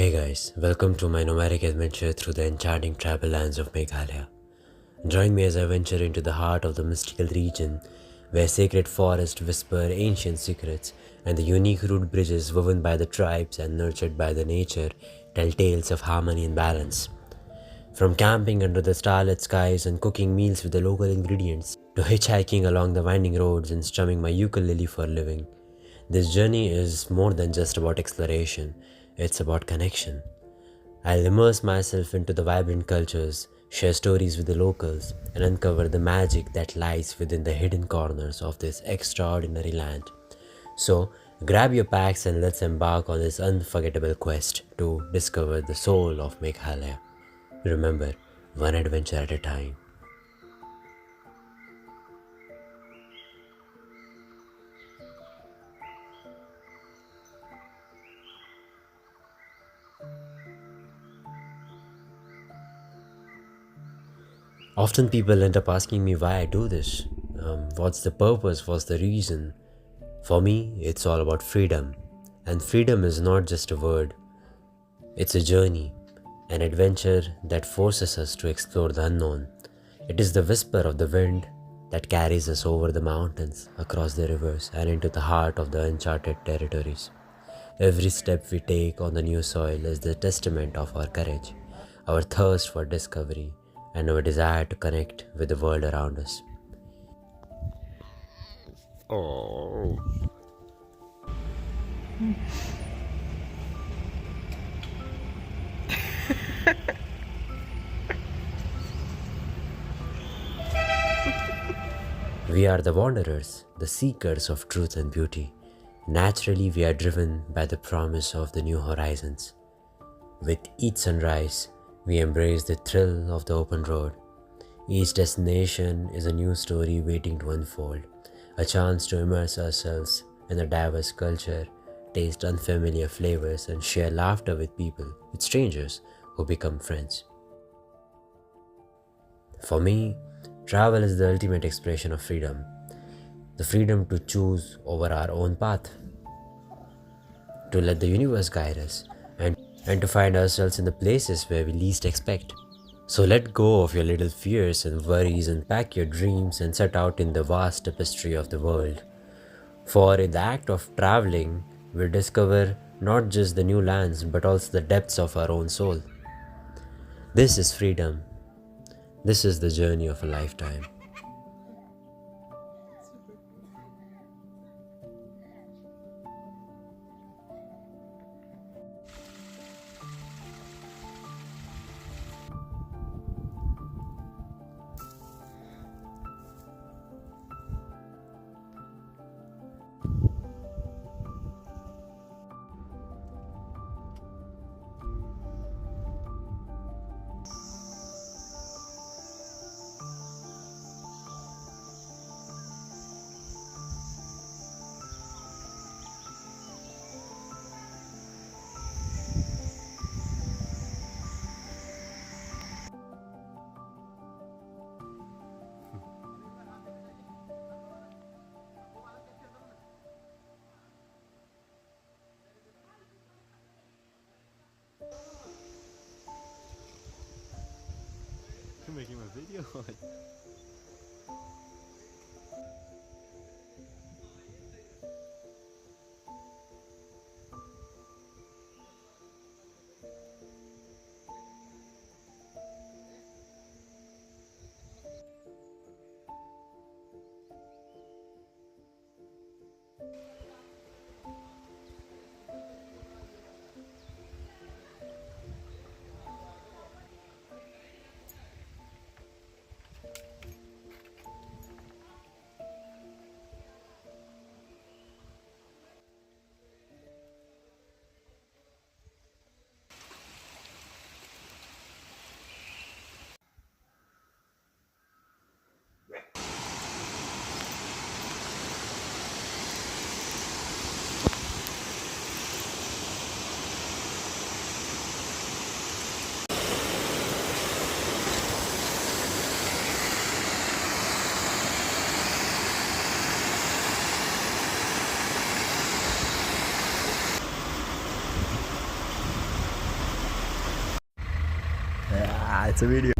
Hey guys, welcome to my nomadic adventure through the enchanting travel lands of Meghalaya. Join me as I venture into the heart of the mystical region where sacred forests whisper ancient secrets and the unique root bridges woven by the tribes and nurtured by the nature tell tales of harmony and balance. From camping under the starlit skies and cooking meals with the local ingredients to hitchhiking along the winding roads and strumming my ukulele for a living, this journey is more than just about exploration, it's about connection. I'll immerse myself into the vibrant cultures, share stories with the locals, and uncover the magic that lies within the hidden corners of this extraordinary land. So, grab your packs and let's embark on this unforgettable quest to discover the soul of Meghalaya. Remember, one adventure at a time. Often people end up asking me why I do this. What's the purpose? What's the reason? For me, it's all about freedom. And freedom is not just a word, it's a journey, an adventure that forces us to explore the unknown. It is the whisper of the wind that carries us over the mountains, across the rivers, and into the heart of the uncharted territories. Every step we take on the new soil is the testament of our courage, our thirst for discovery, and our desire to connect with the world around us. Oh. We are the wanderers, the seekers of truth and beauty. Naturally, we are driven by the promise of the new horizons. With each sunrise, we embrace the thrill of the open road. Each destination is a new story waiting to unfold, a chance to immerse ourselves in a diverse culture, taste unfamiliar flavors, and share laughter with strangers who become friends. For me, travel is the ultimate expression of freedom, the freedom to choose over our own path, to let the universe guide us, and to find ourselves in the places where we least expect. So let go of your little fears and worries and pack your dreams and set out in the vast tapestry of the world. For in the act of traveling, we discover not just the new lands but also the depths of our own soul. This is freedom. This is the journey of a lifetime. You're making my video. It's a video.